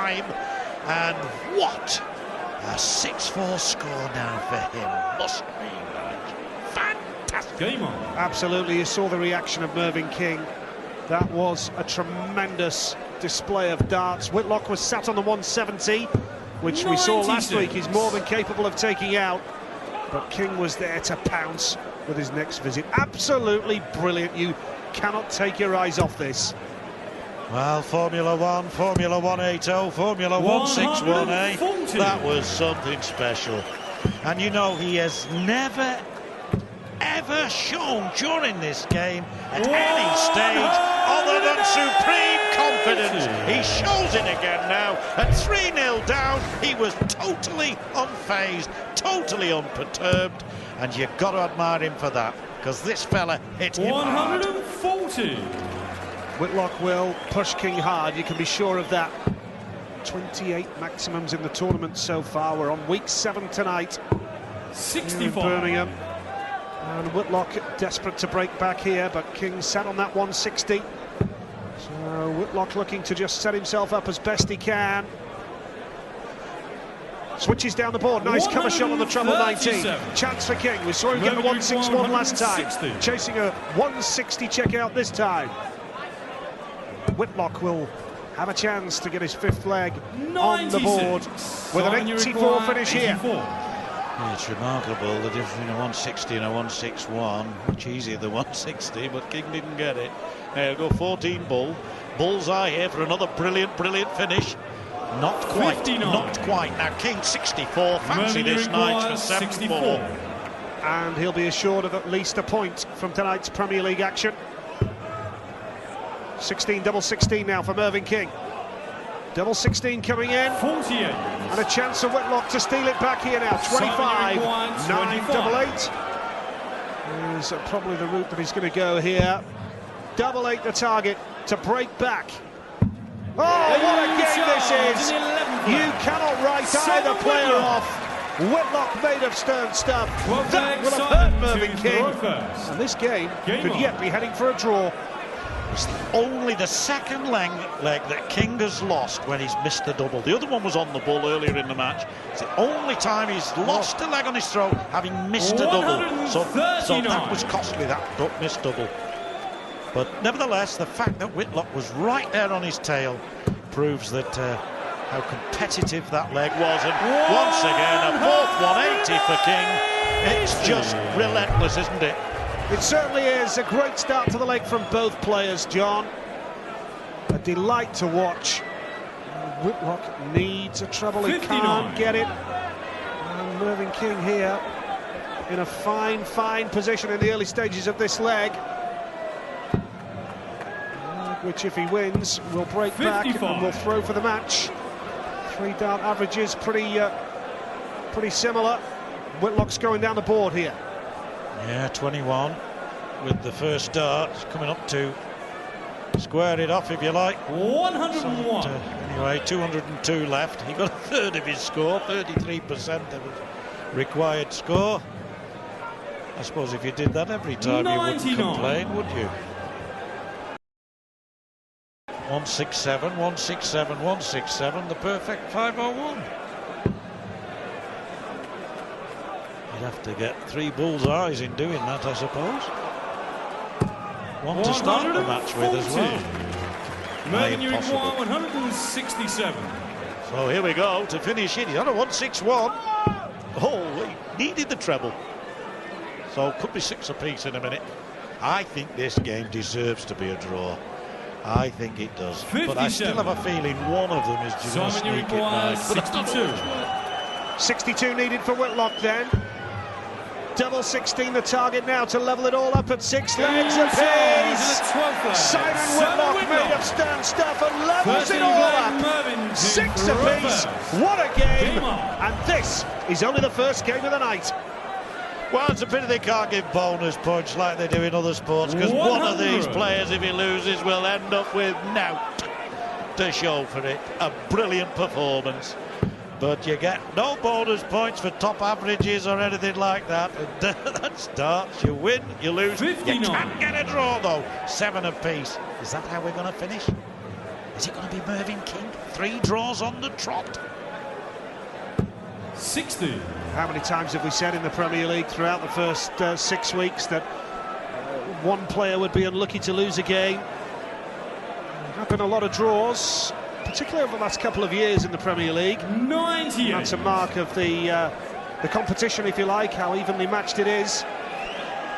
time. And what a 6-4 score now for him. Must be fantastic. Game on. Absolutely, you saw the reaction of Mervyn King. That was a tremendous display of darts. Whitlock was sat on the 170, which we saw last week he's more than capable of taking out. But King was there to pounce with his next visit. Absolutely brilliant. You cannot take your eyes off this. Well, Formula 1, Formula 180, Formula 161A, that was something special. And you know, he has never, ever shown during this game at any stage other than supreme confidence. He shows it again now. At 3-0 down, he was totally unfazed, totally unperturbed, and you've got to admire him for that, because this fella hit him hard. 140. Whitlock will push King hard, you can be sure of that. 28 maximums in the tournament so far. We're on week 7 tonight. 65. In Birmingham. And Whitlock desperate to break back here, but King sat on that 160. So Whitlock looking to just set himself up as best he can. Switches down the board, nice cover shot on the treble 19. Chance for King, we saw him get the 161 last time. Chasing a 160 check out this time. Whitlock will have a chance to get his 5th leg on the board with an 84 finish here. Yeah, it's remarkable the difference between a 160 and a 161. Much easier the 160, but King didn't get it. There you go, 14 bull. Bullseye here for another brilliant finish. Not quite, 59. Not quite. Now King 64, fancy this night for 74. And he'll be assured of at least a point from tonight's Premier League action. 16 double 16 now for Mervyn King. Double 16 coming in. 48. And a chance for Whitlock to steal it back here now. 25, 9 double 8. Is probably the route that he's going to go here. Double 8 the target to break back. Oh, what a game this is! You cannot write either player off. Whitlock made of stern stuff. That will have hurt Mervyn King. And this game could yet be heading for a draw. It's only the second leg that King has lost when he's missed the double. The other one was on the ball earlier in the match. It's the only time he's lost a leg on his throw, having missed a double. So that was costly, that missed double. But nevertheless, the fact that Whitlock was right there on his tail proves that how competitive that leg was. And once again, a 4th 180 for King. It's just relentless, isn't it? It certainly is. A great start to the leg from both players, John. A delight to watch. Whitlock needs a treble, he can't get it. And Mervyn King here in a fine position in the early stages of this leg. Which, if he wins, will break 55. Back and will throw for the match. 3 dart averages, pretty similar. Whitlock's going down the board here. Yeah, 21 with the first dart, coming up to square it off, if you like. 101. So, anyway, 202 left. He got a third of his score, 33% of his required score. I suppose if you did that every time, 99. You wouldn't complain, would you? 167, 167, 167, the perfect 501. You'd have to get 3 bullseyes in doing that, I suppose. One to start the match with as well. Mervyn, you require 167. So here we go to finish it. He's on a 161. Oh, he needed the treble. So could be 6 apiece in a minute. I think this game deserves to be a draw. I think it does. 57. But I still have a feeling one of them is just going to sneak it by. 62. 62 needed for Whitlock then. Double 16 the target now to level it all up at 6 legs apiece. Simon Whitlock made of stern stuff and levels it all up. 6 apiece. What a game. And this is only the first game of the night. Well, it's a pity they can't give bonus points like they do in other sports, because one of these players, if he loses, will end up with nought to show for it. A brilliant performance. But you get no bonus points for top averages or anything like that. That's darts. You win, you lose. 59. You can't get a draw, though. 7 apiece. Is that how we're going to finish? Is it going to be Mervyn King? 3 draws on the trot. 60. How many times have we said in the Premier League throughout the first 6 weeks that one player would be unlucky to lose a game? There have been a lot of draws, particularly over the last couple of years in the Premier League. 90. That's a mark of the competition, if you like, how evenly matched it is.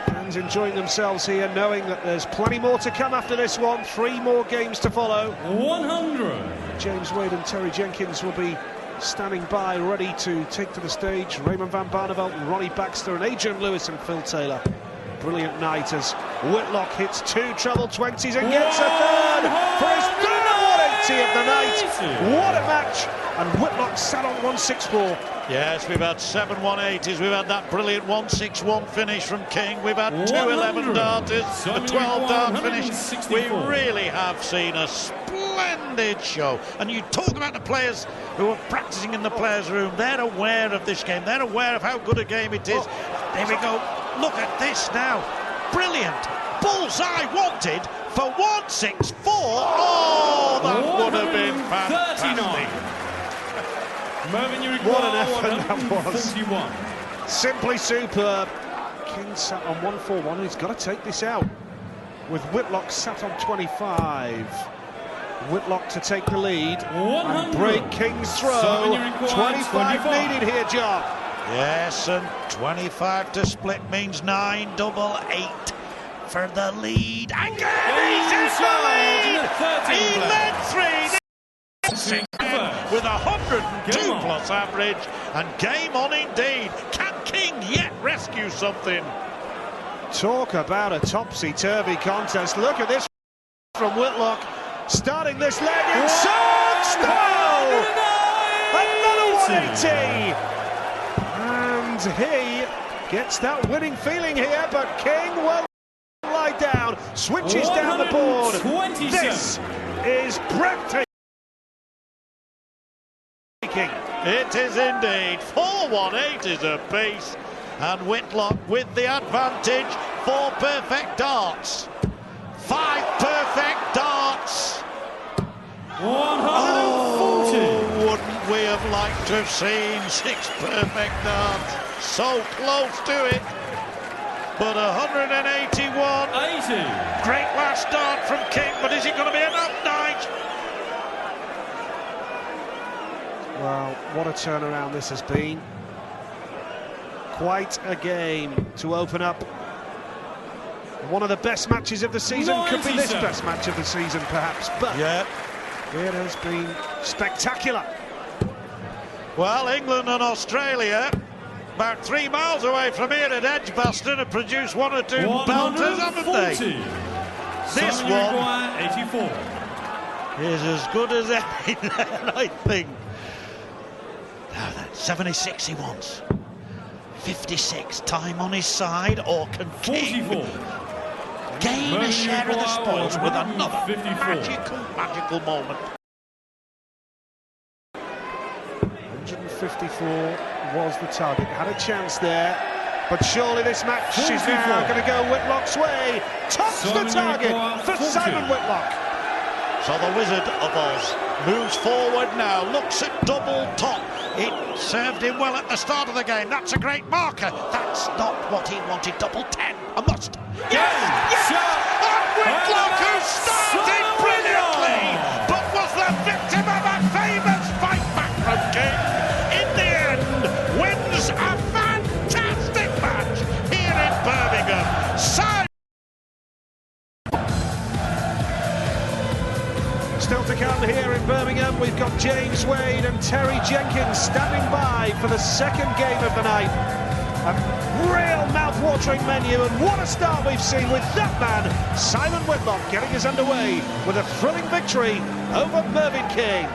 Fans enjoying themselves here, knowing that there's plenty more to come after this one. 3 more games to follow. 100. James Wade and Terry Jenkins will be standing by, ready to take to the stage. Raymond van Barneveld, Ronnie Baxter and Adrian Lewis and Phil Taylor. Brilliant night as Whitlock hits 2 treble 20s and gets a third for his third 180 of the night. What a match! And Whitlock sat on 164. Yes, we've had 7 180s. We've had that brilliant 161 finish from King. We've had 2 11 darters, a 12 dart finish. We really have seen a splendid show. And you talk about the players who are practicing in the players' room. They're aware of this game. They're aware of how good a game it is. There we go. Look at this now. Brilliant. Bullseye wanted for 164. Oh, that would have been fantastic. Mervyn, you What an effort that was. 41. Simply superb. King sat on 141. He's got to take this out. With Whitlock sat on 25. Whitlock to take the lead and break King's throw. 25 needed here, John. Yes, and 25 to split means 988 for the lead. And he's in the lead! He led 3 with 102 plus average, and game on indeed. Can King yet rescue something? Talk about a topsy-turvy contest. Look at this from Whitlock, starting this leg in Song style! Another 180! And he gets that winning feeling here, but King will lie down, switches down the board. This is breathtaking. It is indeed. 4 180s apiece, and Whitlock with the advantage. 4 perfect darts, 5 perfect darts. 140. Oh, wouldn't we have liked to have seen 6 perfect darts? So close to it. But 181. 80. Great last dart from King, but is it going to be enough, Nige? Well, what a turnaround this has been. Quite a game to open up. One of the best matches of the season. Could be this best match of the season, perhaps. But yeah, it has been spectacular. Well, England and Australia, about 3 miles away from here at Edgbaston, have produced 1 or 2 belters, haven't they? This one 84. is as good as any, I think. Now then, 76 he wants. 56, time on his side, or can King gain a share of the spoils with another magical moment? 154 was the target. Had a chance there, but surely this match is now going to go Whitlock's way. Tops the target for Simon Whitlock. So the Wizard of Oz moves forward now, looks at double top. It served him well at the start of the game. That's a great marker. That's not what he wanted. Double 10, a must. Yes! Yes! And Whitlock, who started brilliantly, but was the victim of a famous fight back from King. In the end, wins a fantastic match here in Birmingham. Still to come here in Birmingham, we've got James Wade and Terry Jenkins standing by for the second game of the night. A real mouth-watering menu, and what a start we've seen with that man, Simon Whitlock, getting us underway with a thrilling victory over Mervyn King.